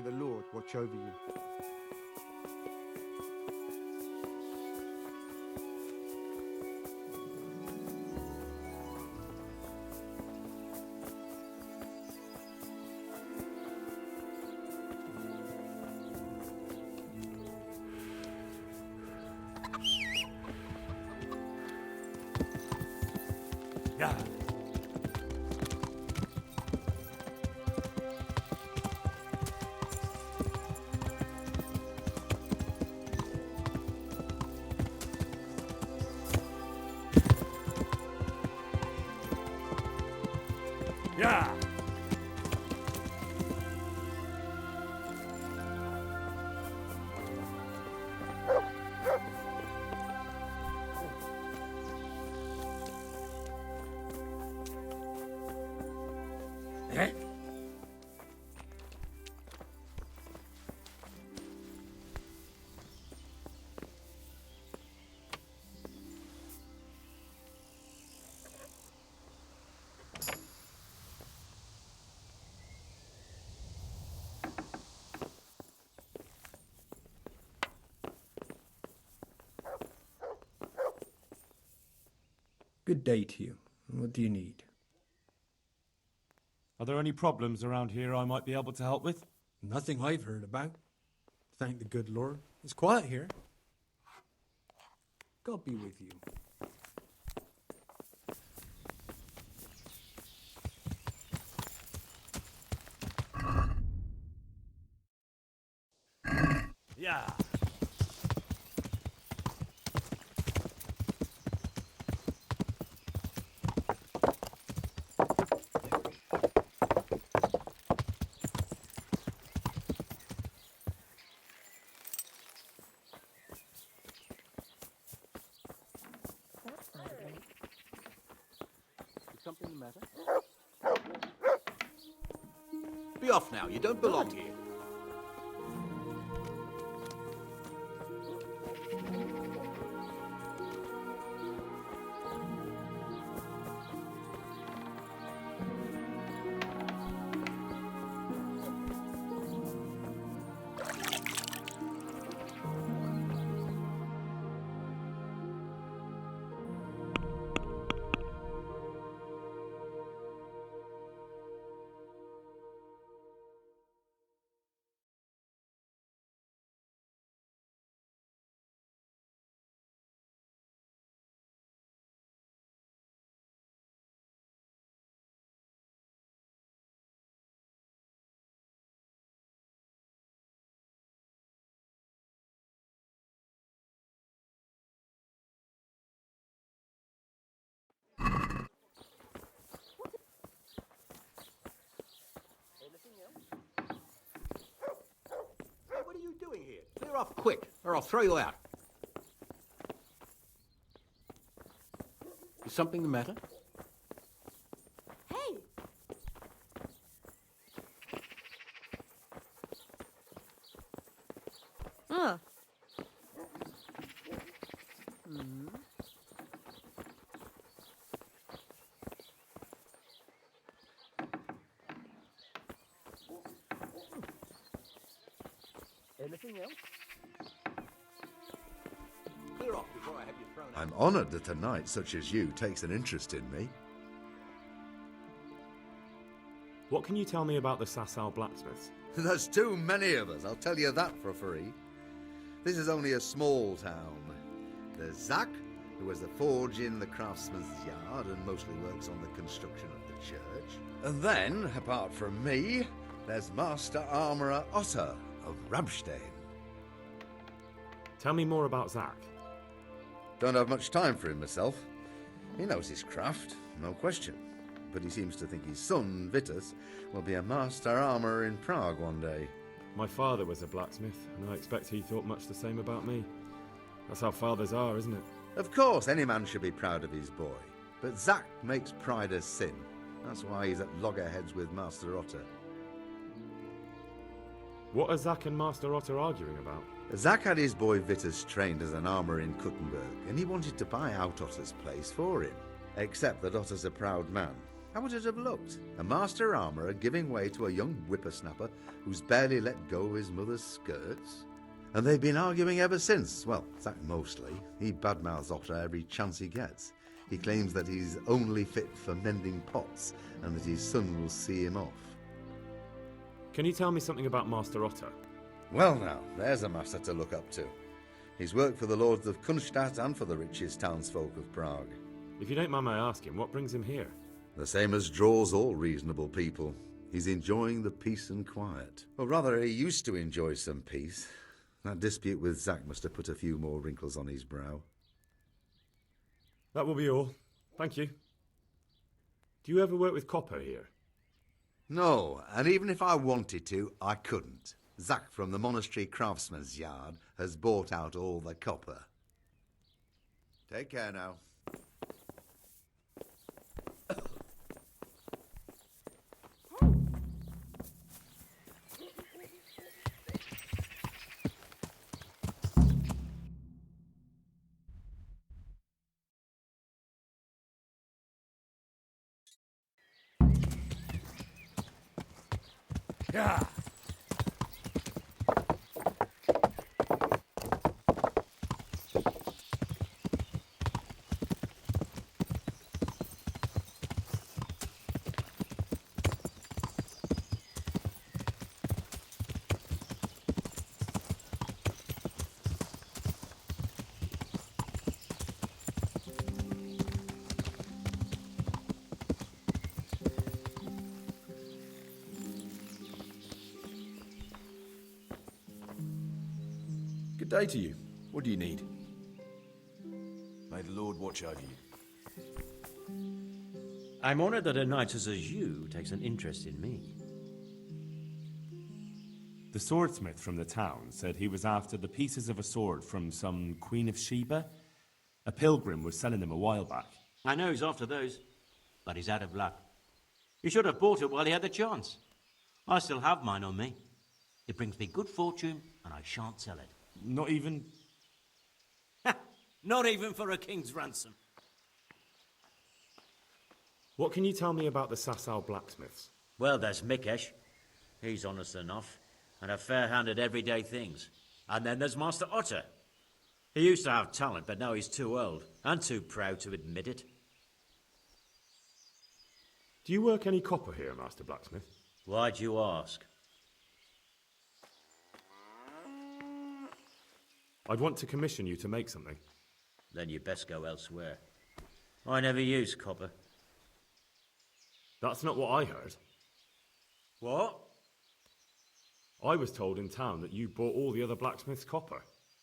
may the Lord watch over you. Yeah. Yeah. Eh? Good day to you. What do you need? Are there any problems around here I might be able to help with? Nothing I've heard about. Thank the good Lord. It's quiet here. God be with you. Yeah. Is something the matter? Be off now, you don't belong here. Hey, what are you doing here? Clear off quick, or I'll throw you out. Is something the matter? Hey! Huh. Anything else? Clear off before I have you thrown out. I'm honoured that a knight such as you takes an interest in me. What can you tell me about the Sasau blacksmiths? There's too many of us, I'll tell you that for free. This is only a small town. There's Zach, who has the forge in the craftsman's yard and mostly works on the construction of the church. And then, apart from me, there's Master Armourer Otter of Ramstein. Tell me more about Zach. Don't have much time for him myself. He knows his craft, no question. But he seems to think his son, Vitus, will be a master armourer in Prague one day. My father was a blacksmith, and I expect he thought much the same about me. That's how fathers are, isn't it? Of course, any man should be proud of his boy. But Zach makes pride a sin. That's why he's at loggerheads with Master Otter. What are Zach and Master Otter arguing about? Zach had his boy Vitus trained as an armourer in Kuttenberg, and he wanted to buy out Otter's place for him. Except that Otter's a proud man. How would it have looked? A master armourer giving way to a young whippersnapper who's barely let go of his mother's skirts? And they've been arguing ever since. Well, Zack mostly. He badmouths Otter every chance he gets. He claims that he's only fit for mending pots and that his son will see him off. Can you tell me something about Master Otter? Well now, there's a master to look up to. He's worked for the lords of Kunstadt and for the richest townsfolk of Prague. If you don't mind my asking, what brings him here? The same as draws all reasonable people. He's enjoying the peace and quiet. Or rather, he used to enjoy some peace. That dispute with Zack must have put a few more wrinkles on his brow. That will be all. Thank you. Do you ever work with copper here? No, and even if I wanted to, I couldn't. Zack from the monastery craftsman's yard has bought out all the copper. Take care now. Yeah. Good day to you. What do you need? May the Lord watch over you. I'm honored that a knight such as you takes an interest in me. The swordsmith from the town said he was after the pieces of a sword from some Queen of Sheba. A pilgrim was selling them a while back. I know he's after those, but he's out of luck. He should have bought it while he had the chance. I still have mine on me. It brings me good fortune, and I shan't sell it. Not even... Not even for a king's ransom. What can you tell me about the Sasau blacksmiths? Well, there's Mikesh. He's honest enough, and a fair hand at everyday things. And then there's Master Otter. He used to have talent, but now he's too old, and too proud to admit it. Do you work any copper here, Master Blacksmith? Why'd you ask? I'd want to commission you to make something. Then you'd best go elsewhere. I never use copper. That's not what I heard. What? I was told in town that you bought all the other blacksmiths' copper.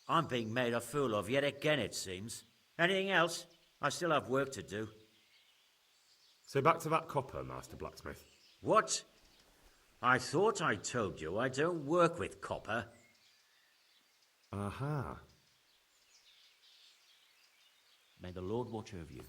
I'm being made a fool of yet again, it seems. Anything else? I still have work to do. So back to that copper, Master Blacksmith. What? I thought I told you I don't work with copper. Aha. May the Lord watch over you.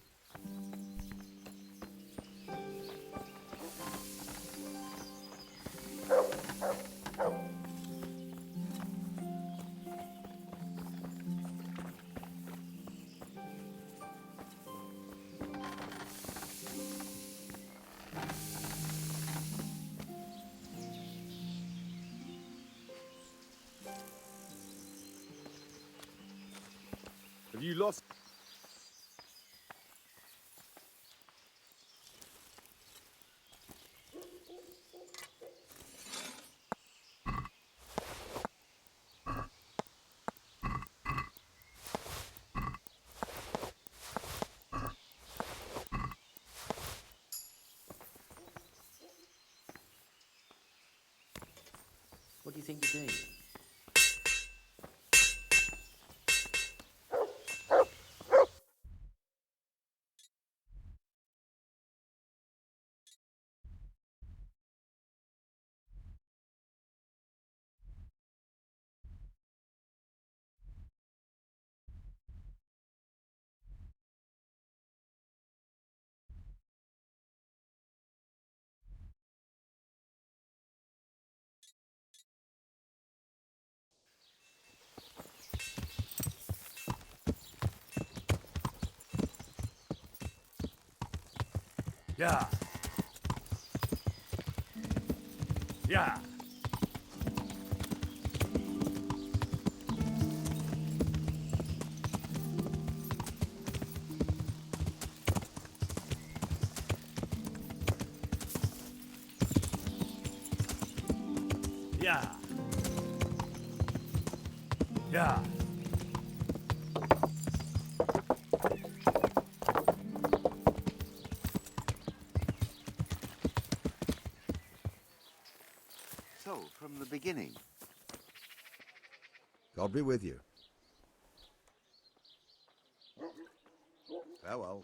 Have you lost? What do you think you're doing? Yeah. Yeah. Yeah. Yeah. So, from the beginning. God be with you. Farewell.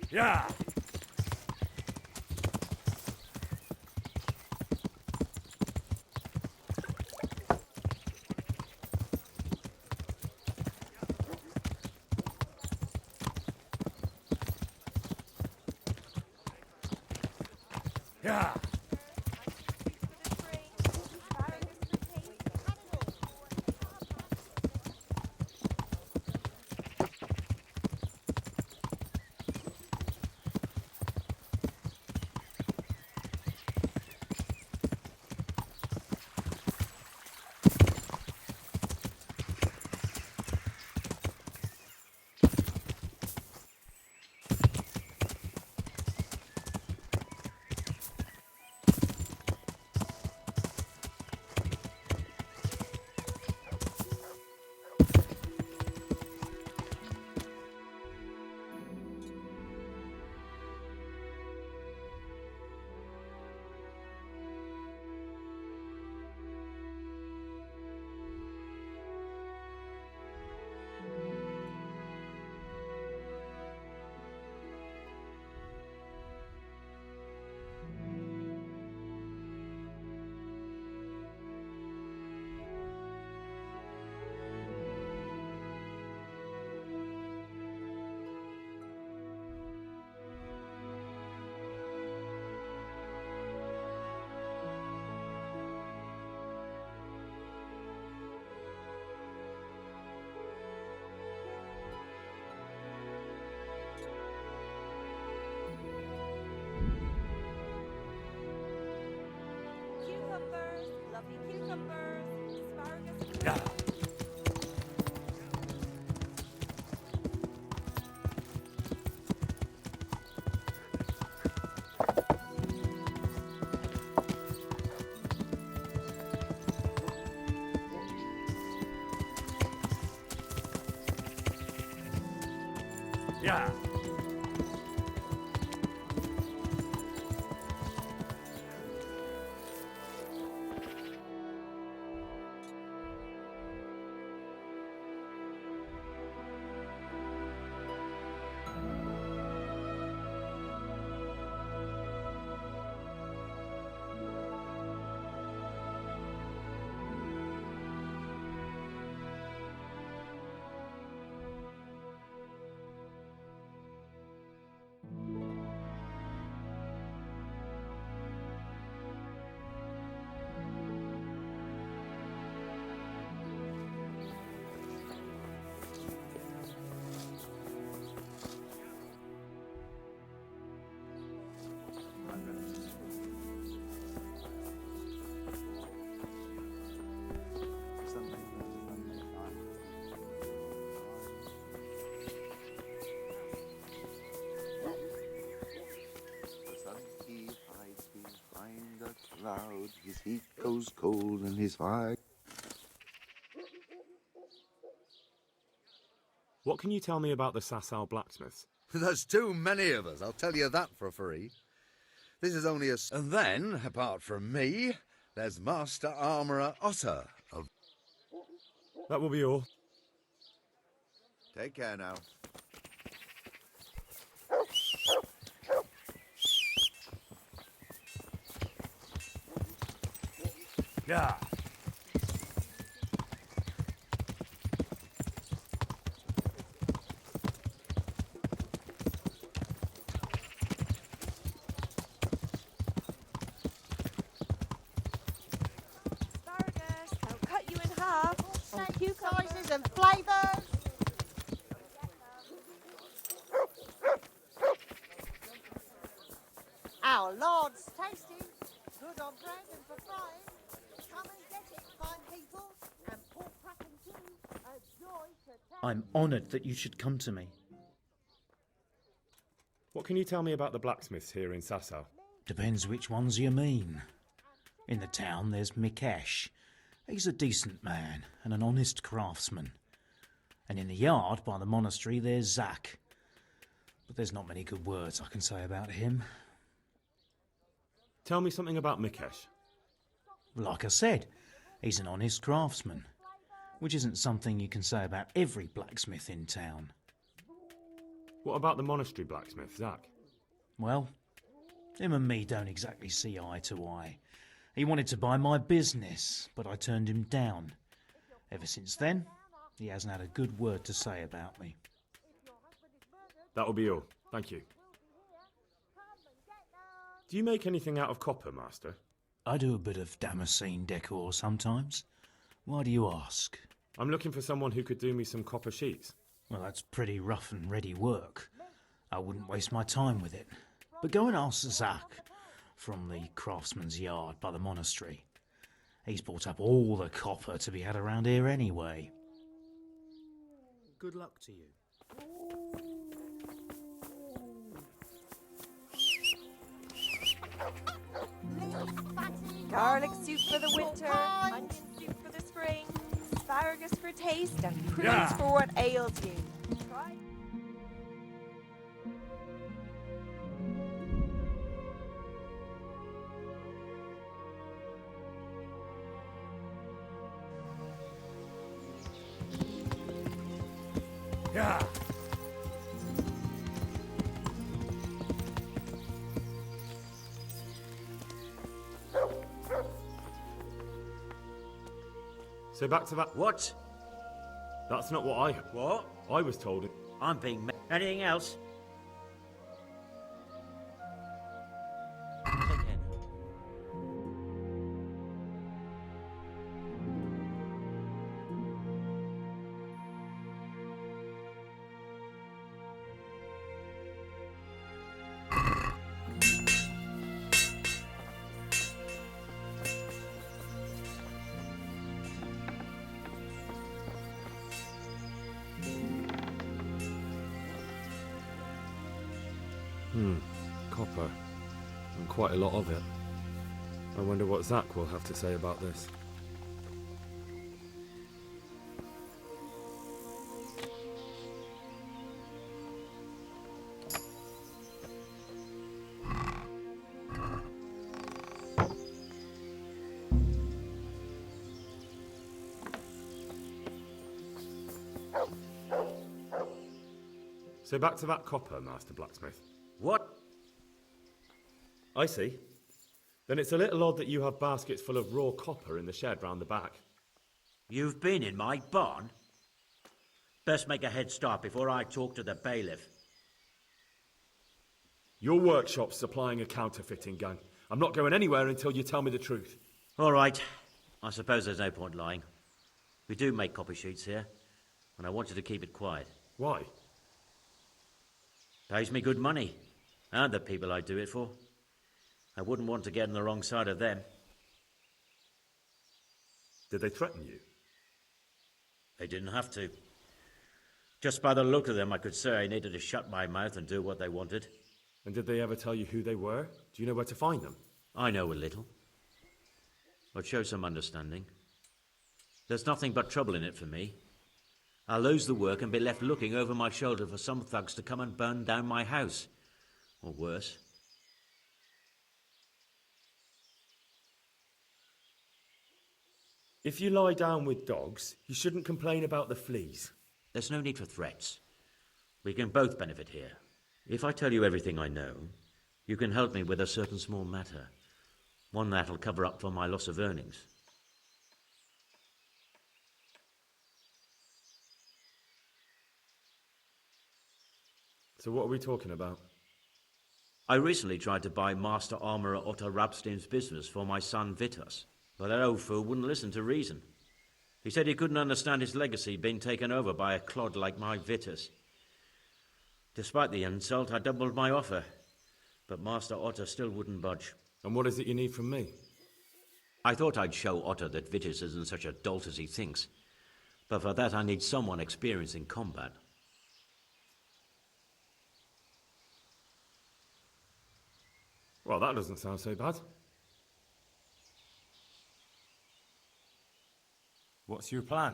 Yeah. Yeah. Cucumbers, lovely cucumbers, asparagus. Yeah. Yeah. Cloud, his heat goes cold and his fire. What can you tell me about the Sasau blacksmiths? There's too many of us, I'll tell you that for free. This is only a... And then, apart from me, there's Master Armourer Otter of... That will be all. Take care now. Yeah. Asparagus, they'll cut you in half. Sizes and flavours. I'm honoured that you should come to me. What can you tell me about the blacksmiths here in Sasau? Depends which ones you mean. In the town there's Mikesh. He's a decent man and an honest craftsman. And in the yard by the monastery there's Zach. But there's not many good words I can say about him. Tell me something about Mikesh. Like I said, he's an honest craftsman, which isn't something you can say about every blacksmith in town. What about the monastery blacksmith, Zach? Well, him and me don't exactly see eye to eye. He wanted to buy my business, but I turned him down. Ever since then, he hasn't had a good word to say about me. That'll be all. Thank you. Do you make anything out of copper, Master? I do a bit of Damascene decor sometimes. Why do you ask? I'm looking for someone who could do me some copper sheets. Well, that's pretty rough and ready work. I wouldn't waste my time with it. But go and ask Zach from the craftsman's yard by the monastery. He's bought up all the copper to be had around here anyway. Good luck to you. Garlic soup for the winter, onion soup for the spring, asparagus for taste, and prunes for what ails you. Try. Yeah. So back to that. What? That's not what What? I was told. I'm being... Anything else? Take care now. Copper. And quite a lot of it. I wonder what Zach will have to say about this. So back to that copper, Master Blacksmith. What? I see. Then it's a little odd that you have baskets full of raw copper in the shed round the back. You've been in my barn? Best make a head start before I talk to the bailiff. Your workshop's supplying a counterfeiting gang. I'm not going anywhere until you tell me the truth. All right. I suppose there's no point lying. We do make copy sheets here, and I want you to keep it quiet. Why? Pays me good money, and the people I do it for. I wouldn't want to get on the wrong side of them. Did they threaten you? They didn't have to. Just by the look of them, I could say I needed to shut my mouth and do what they wanted. And did they ever tell you who they were? Do you know where to find them? I know a little. But show some understanding. There's nothing but trouble in it for me. I'll lose the work and be left looking over my shoulder for some thugs to come and burn down my house. Or worse. If you lie down with dogs, you shouldn't complain about the fleas. There's no need for threats. We can both benefit here. If I tell you everything I know, you can help me with a certain small matter. One that'll cover up for my loss of earnings. So what are we talking about? I recently tried to buy Master Armourer Otto Rabstein's business for my son Vitus, but that old fool wouldn't listen to reason. He said he couldn't understand his legacy being taken over by a clod like my Vitus. Despite the insult, I doubled my offer, but Master Otto still wouldn't budge. And what is it you need from me? I thought I'd show Otto that Vitus isn't such a dolt as he thinks, But for that, I need someone experienced in combat. Well, that doesn't sound so bad. What's your plan?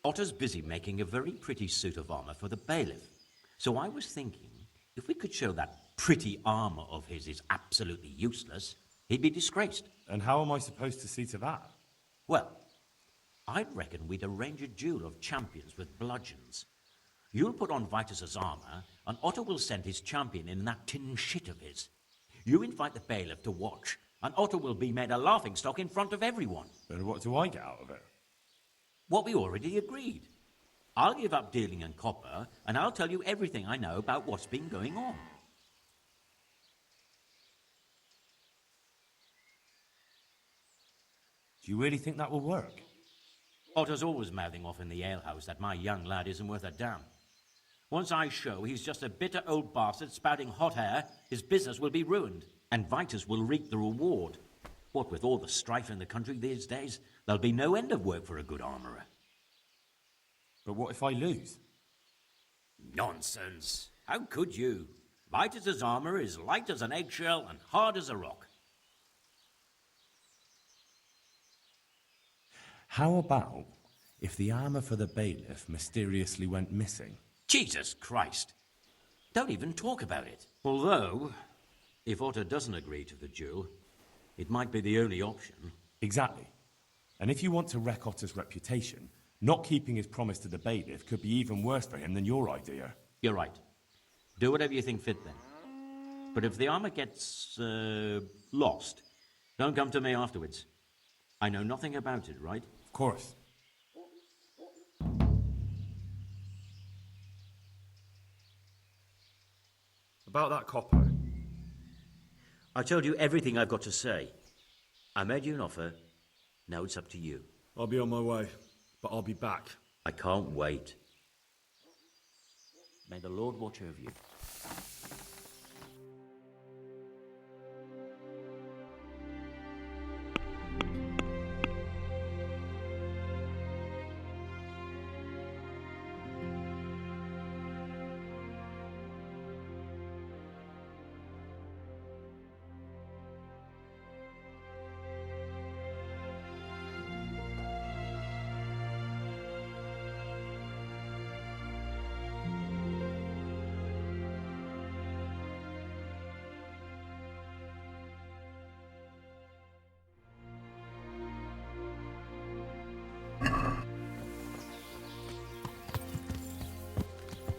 Otter's busy making a very pretty suit of armor for the bailiff. So I was thinking, if we could show that pretty armor of his is absolutely useless, he'd be disgraced. And how am I supposed to see to that? Well, I'd reckon we'd arrange a duel of champions with bludgeons. You'll put on Vitus's armor, and Otter will send his champion in that tin shit of his. You invite the bailiff to watch, and Otter will be made a laughingstock in front of everyone. And what do I get out of it? What we already agreed. I'll give up dealing in copper, and I'll tell you everything I know about what's been going on. Do you really think that will work? Otter's always mouthing off in the alehouse that my young lad isn't worth a damn. Once I show he's just a bitter old bastard spouting hot air, his business will be ruined, and Vitus will reap the reward. What with all the strife in the country these days, there'll be no end of work for a good armourer. But what if I lose? Nonsense. How could you? Vitus's armour is light as an eggshell and hard as a rock. How about if the armour for the bailiff mysteriously went missing? Jesus Christ. Don't even talk about it. Although, if Otter doesn't agree to the duel, it might be the only option. Exactly. And if you want to wreck Otter's reputation, not keeping his promise to the bailiff could be even worse for him than your idea. You're right. Do whatever you think fit then. But if the armour gets, lost, don't come to me afterwards. I know nothing about it, right? Of course. About that copper. I told you everything I've got to say. I made you an offer. Now it's up to you. I'll be on my way, but I'll be back. I can't wait. May the Lord watch over you.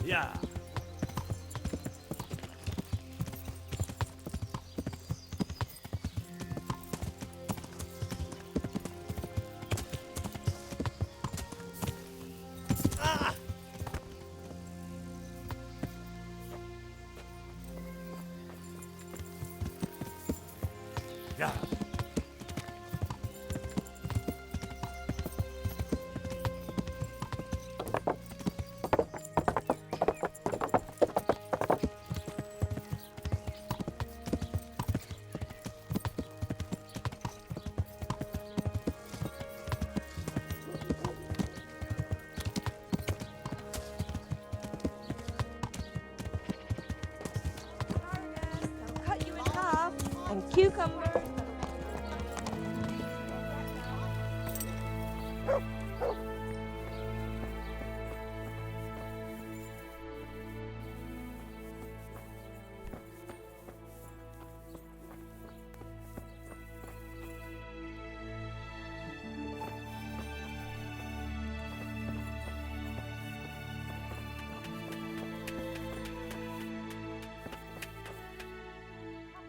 Yeah. Yeah. They'll cut you in half. And cucumber.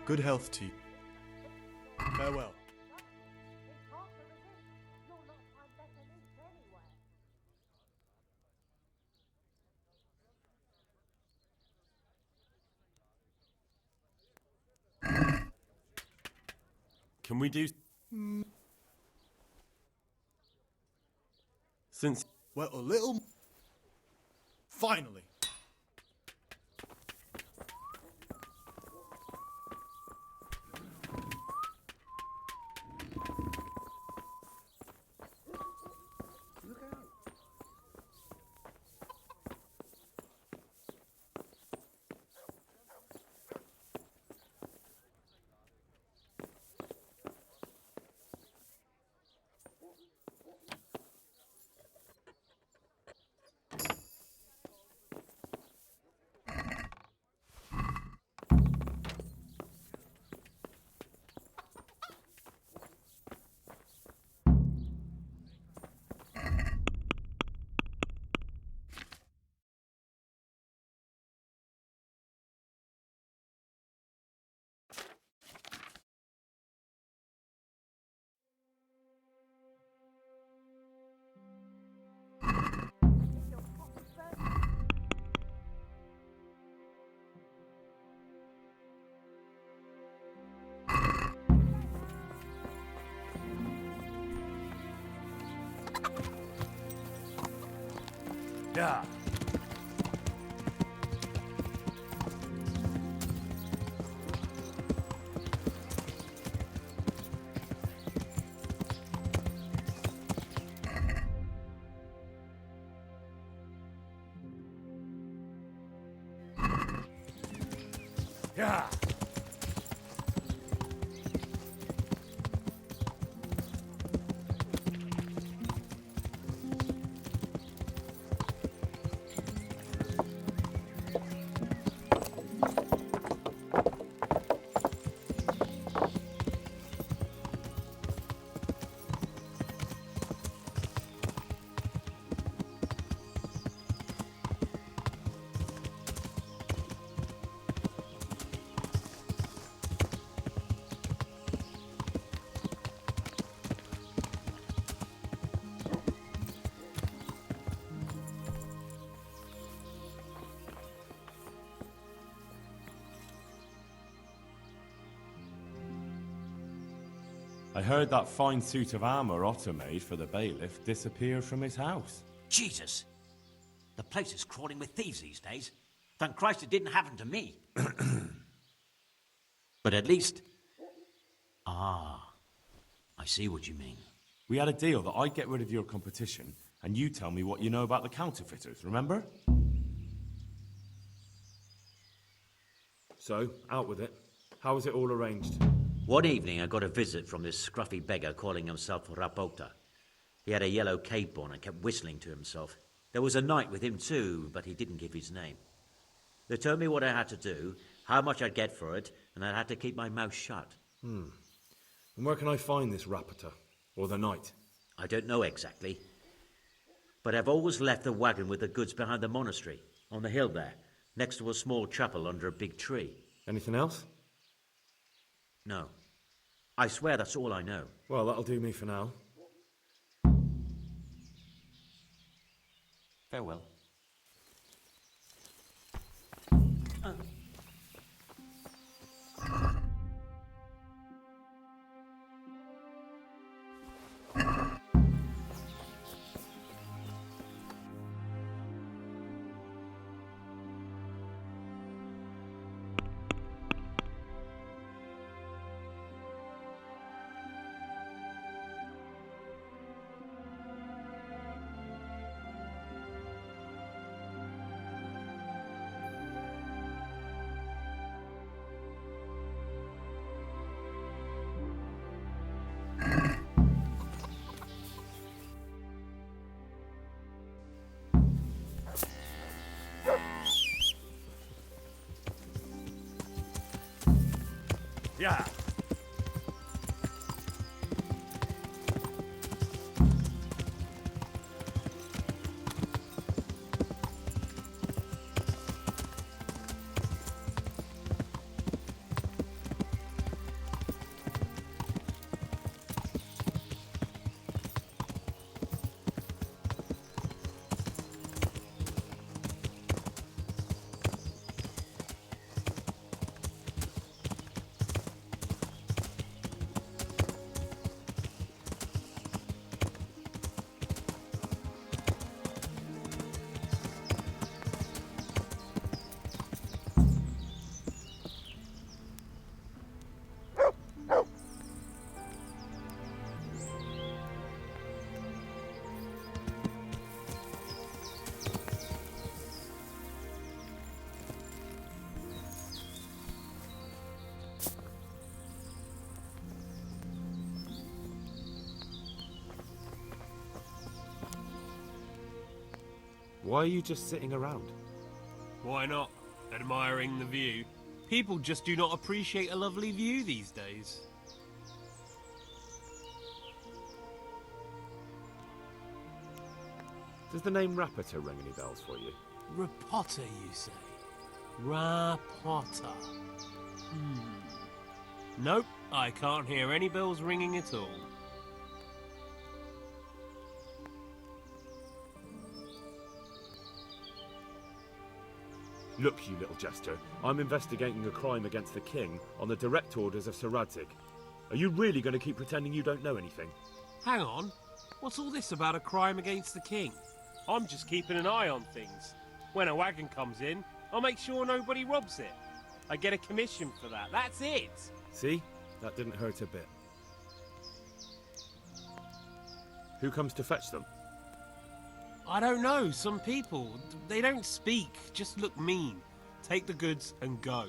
Good health to you. Farewell. Can we do... Since... Well, a little... Finally. Look out. Yeah. Yeah. I heard that fine suit of armour Otter made for the bailiff disappeared from his house. Jesus! The place is crawling with thieves these days. Thank Christ it didn't happen to me. But at least... Ah, I see what you mean. We had a deal that I'd get rid of your competition, and you tell me what you know about the counterfeiters, remember? So, out with it. How was it all arranged? One evening I got a visit from this scruffy beggar calling himself Rapota. He had a yellow cape on and kept whistling to himself. There was a knight with him too, but he didn't give his name. They told me what I had to do, how much I'd get for it, and I had to keep my mouth shut. And where can I find this Rapota? Or the knight? I don't know exactly. But I've always left the wagon with the goods behind the monastery, on the hill there, next to a small chapel under a big tree. Anything else? No. I swear that's all I know. Well, that'll do me for now. Farewell. Yeah. Why are you just sitting around? Why not? Admiring the view. People just do not appreciate a lovely view these days. Does the name Rapota ring any bells for you? Rapota, you say? Rapota. Nope, I can't hear any bells ringing at all. Look, you little jester, I'm investigating a crime against the king on the direct orders of Sir Radzig. Are you really going to keep pretending you don't know anything? Hang on, what's all this about a crime against the king? I'm just keeping an eye on things. When a wagon comes in, I'll make sure nobody robs it. I get a commission for that. That's it. See? That didn't hurt a bit. Who comes to fetch them? I don't know. Some people, they don't speak, just look mean. Take the goods and go.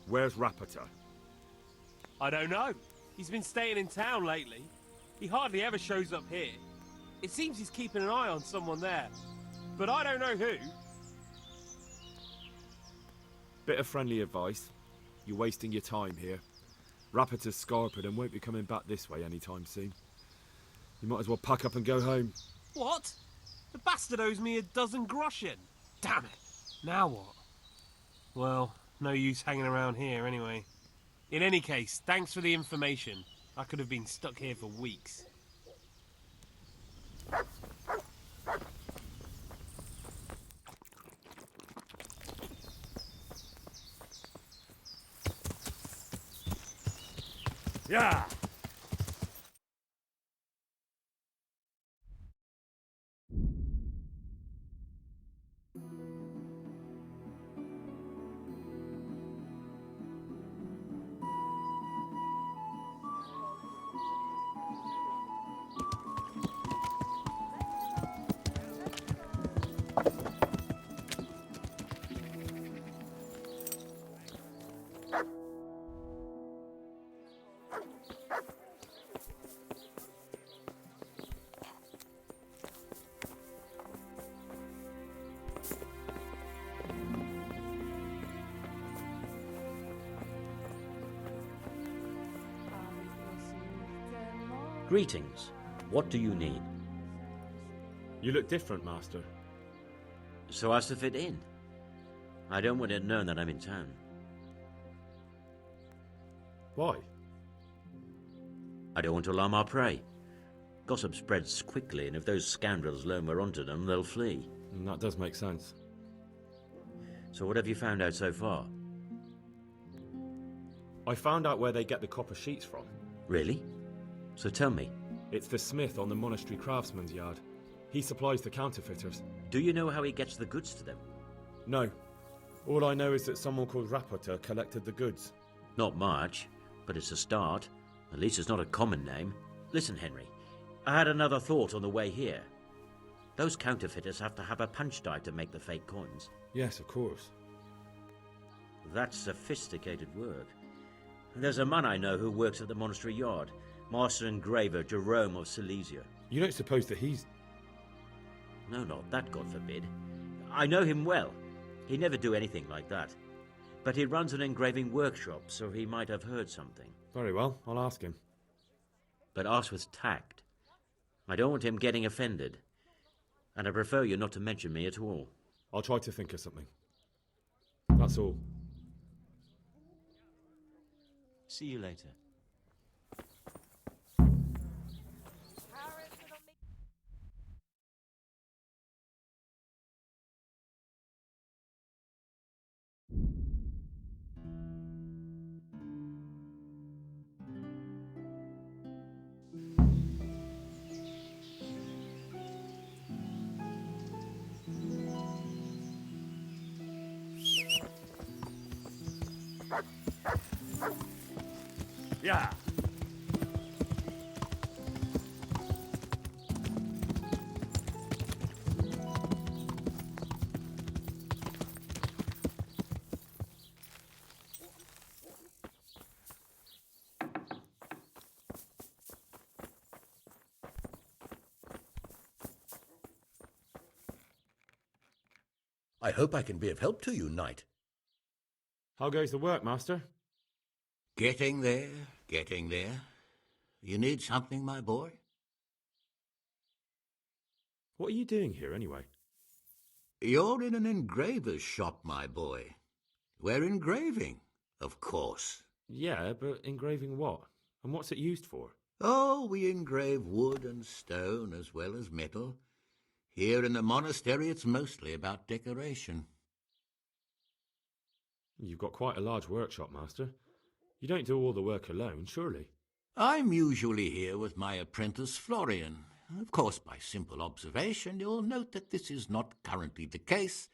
Where's Rapota? I don't know. He's been staying in town lately. He hardly ever shows up here. It seems he's keeping an eye on someone there. But I don't know who. Bit of friendly advice. You're wasting your time here. Rapota's scarpered and won't be coming back this way anytime soon. You might as well pack up and go home. What? The bastard owes me 12 groschen. Damn it. Now what? Well, no use hanging around here anyway. In any case, thanks for the information. I could have been stuck here for weeks. Yeah! Greetings. What do you need? You look different, Master. So as to fit in. I don't want it known that I'm in town. Why? I don't want to alarm our prey. Gossip spreads quickly, and if those scoundrels learn we're onto them, they'll flee. That does make sense. So what have you found out so far? I found out where they get the copper sheets from. Really? So tell me. It's the smith on the monastery craftsman's yard. He supplies the counterfeiters. Do you know how he gets the goods to them? No. All I know is that someone called Rapota collected the goods. Not much, but it's a start. At least it's not a common name. Listen, Henry. I had another thought on the way here. Those counterfeiters have to have a punch die to make the fake coins. Yes, of course. That's sophisticated work. There's a man I know who works at the monastery yard. Master engraver Jerome of Silesia. You don't suppose that he's... No, not that, God forbid. I know him well. He'd never do anything like that. But he runs an engraving workshop, so he might have heard something. Very well, I'll ask him. But ask with tact. I don't want him getting offended. And I prefer you not to mention me at all. I'll try to think of something. That's all. See you later. Yeah! I hope I can be of help to you, knight. How goes the work, Master? Getting there, getting there. You need something, my boy? What are you doing here, anyway? You're in an engraver's shop, my boy. We're engraving, of course. Yeah, but engraving what? And what's it used for? Oh, we engrave wood and stone as well as metal. Here in the monastery, it's mostly about decoration. You've got quite a large workshop, Master. You don't do all the work alone, surely? I'm usually here with my apprentice, Florian. Of course, by simple observation, you'll note that this is not currently the case,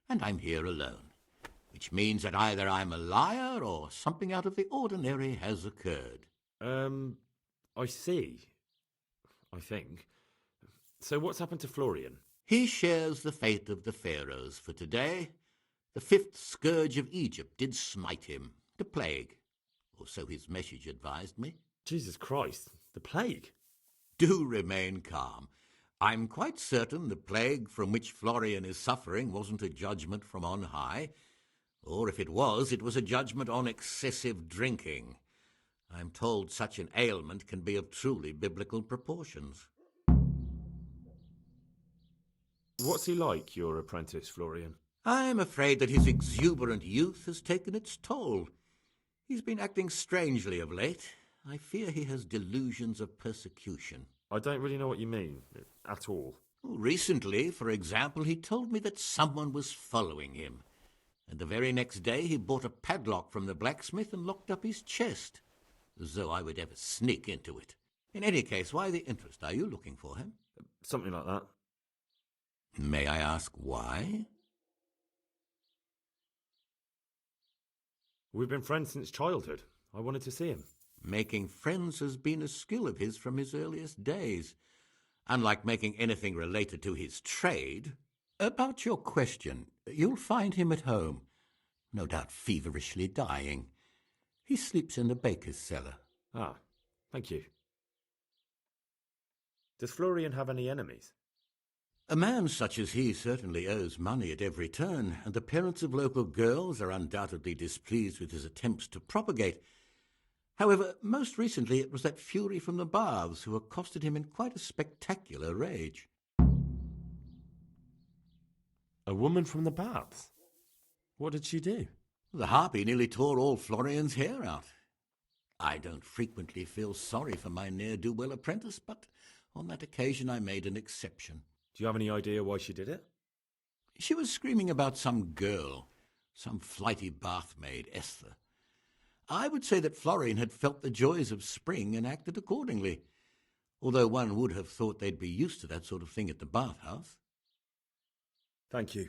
and I'm here alone, which means that either I'm a liar or something out of the ordinary has occurred. I see. I think. So what's happened to Florian? He shares the fate of the pharaohs for today. The fifth scourge of Egypt did smite him, the plague, or so his message advised me. Jesus Christ, the plague? Do remain calm. I'm quite certain the plague from which Florian is suffering wasn't a judgment from on high, or if it was a judgment on excessive drinking. I'm told such an ailment can be of truly biblical proportions. What's he like, your apprentice, Florian? I'm afraid that his exuberant youth has taken its toll. He's been acting strangely of late. I fear he has delusions of persecution. I don't really know what you mean, at all. Recently, for example, he told me that someone was following him. And the very next day he bought a padlock from the blacksmith and locked up his chest. As though I would ever sneak into it. In any case, why the interest? Are you looking for him? Something like that. May I ask why? We've been friends since childhood. I wanted to see him. Making friends has been a skill of his from his earliest days. Unlike making anything related to his trade. About your question, you'll find him at home. No doubt feverishly dying. He sleeps in the baker's cellar. Ah, thank you. Does Florian have any enemies? A man such as he certainly owes money at every turn, and the parents of local girls are undoubtedly displeased with his attempts to propagate. However, most recently it was that fury from the baths who accosted him in quite a spectacular rage. A woman from the baths? What did she do? The harpy nearly tore all Florian's hair out. I don't frequently feel sorry for my ne'er-do-well apprentice, but on that occasion I made an exception. Do you have any idea why she did it? She was screaming about some girl, some flighty bathmaid, Esther. I would say that Florian had felt the joys of spring and acted accordingly, although one would have thought they'd be used to that sort of thing at the bathhouse. Thank you.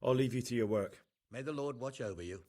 I'll leave you to your work. May the Lord watch over you.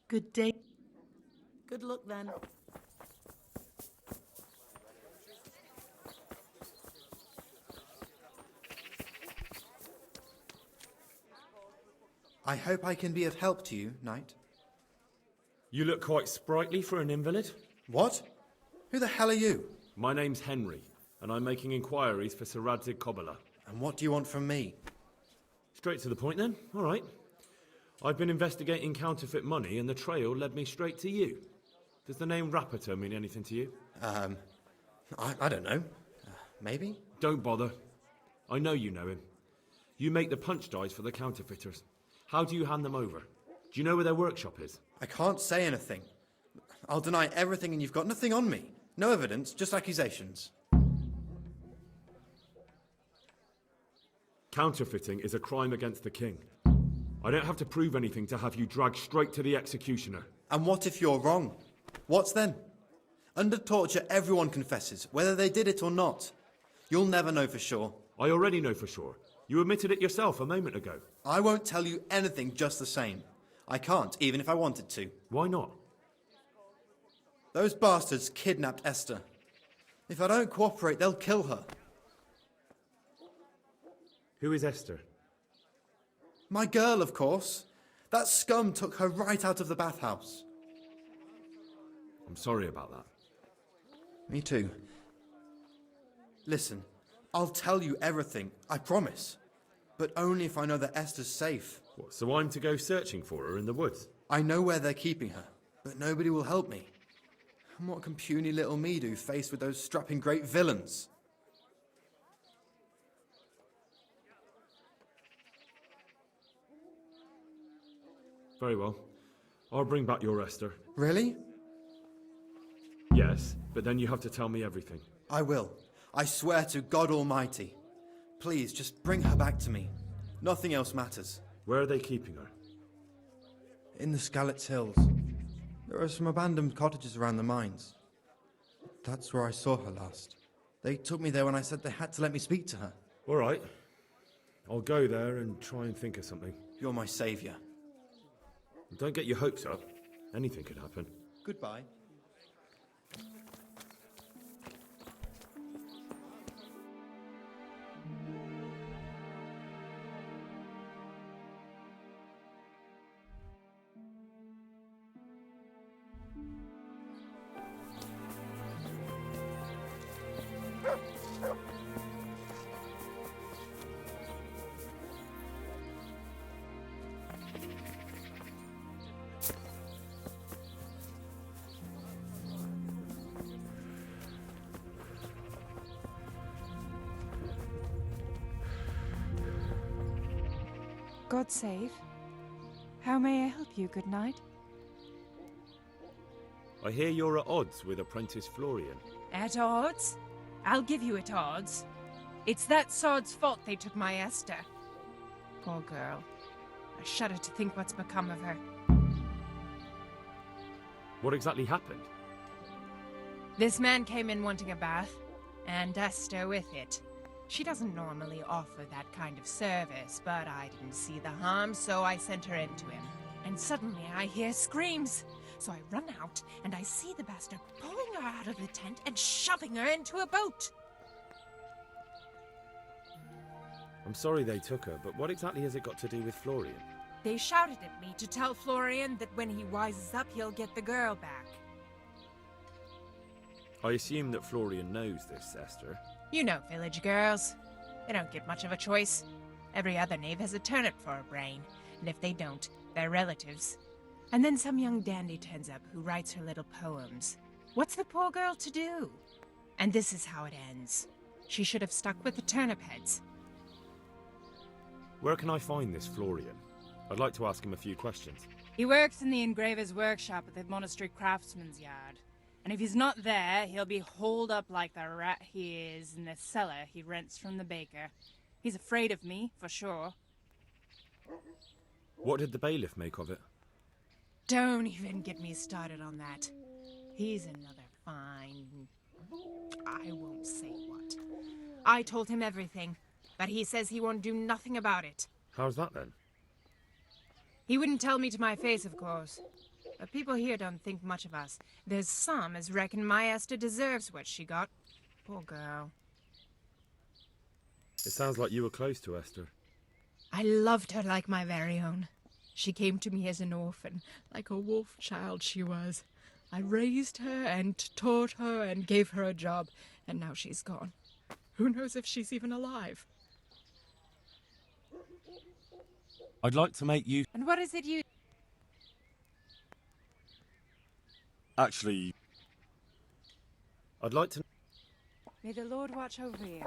Good day. Good luck then. I hope I can be of help to you, Knight. You look quite sprightly for an invalid. What? Who the hell are you? My name's Henry, and I'm making inquiries for Sir Radzig Kobyla. And what do you want from me? Straight to the point then. All right. I've been investigating counterfeit money, and the trail led me straight to you. Does the name Rapiter mean anything to you? I don't know. Maybe? Don't bother. I know you know him. You make the punch dies for the counterfeiters. How do you hand them over? Do you know where their workshop is? I can't say anything. I'll deny everything and you've got nothing on me. No evidence, just accusations. Counterfeiting is a crime against the king. I don't have to prove anything to have you dragged straight to the executioner. And what if you're wrong? What's then? Under torture, everyone confesses, whether they did it or not. You'll never know for sure. I already know for sure. You admitted it yourself a moment ago. I won't tell you anything just the same. I can't, even if I wanted to. Why not? Those bastards kidnapped Esther. If I don't cooperate, they'll kill her. Who is Esther? My girl, of course. That scum took her right out of the bathhouse. I'm sorry about that. Me too. Listen, I'll tell you everything, I promise. But only if I know that Esther's safe. What, so I'm to go searching for her in the woods? I know where they're keeping her, but nobody will help me. And what can puny little me do faced with those strapping great villains? Very well. I'll bring back your Esther. Really? Yes, but then you have to tell me everything. I will. I swear to God Almighty. Please, just bring her back to me. Nothing else matters. Where are they keeping her? In the Skalitz Hills. There are some abandoned cottages around the mines. That's where I saw her last. They took me there when I said they had to let me speak to her. All right. I'll go there and try and think of something. You're my saviour. Don't get your hopes up. Anything could happen. Goodbye. God save. How may I help you, good knight? I hear you're at odds with apprentice Florian. At odds? I'll give you at odds. It's that sod's fault they took my Esther. Poor girl. I shudder to think what's become of her. What exactly happened? This man came in wanting a bath, and Esther with it. She doesn't normally offer that kind of service, but I didn't see the harm, so I sent her in to him. And suddenly I hear screams. So I run out, and I see the bastard pulling her out of the tent and shoving her into a boat. I'm sorry they took her, but what exactly has it got to do with Florian? They shouted at me to tell Florian that when he wises up, he'll get the girl back. I assume that Florian knows this, Esther. You know village girls. They don't get much of a choice. Every other knave has a turnip for a brain, and if they don't, they're relatives. And then some young dandy turns up who writes her little poems. What's the poor girl to do? And this is how it ends. She should have stuck with the turnip heads. Where can I find this Florian? I'd like to ask him a few questions. He works in the engraver's workshop at the monastery craftsman's yard. And if he's not there, he'll be holed up like the rat he is in the cellar he rents from the baker. He's afraid of me, for sure. What did the bailiff make of it? Don't even get me started on that. He's another fine... I won't say what. I told him everything, but he says he won't do nothing about it. How's that then? He wouldn't tell me to my face, of course. But people here don't think much of us. There's some as reckon my Esther deserves what she got. Poor girl. It sounds like you were close to Esther. I loved her like my very own. She came to me as an orphan, like a wolf child she was. I raised her and taught her and gave her a job, and now she's gone. Who knows if she's even alive? I'd like to make you... And what is it you... Actually... I'd like to... May the Lord watch over you.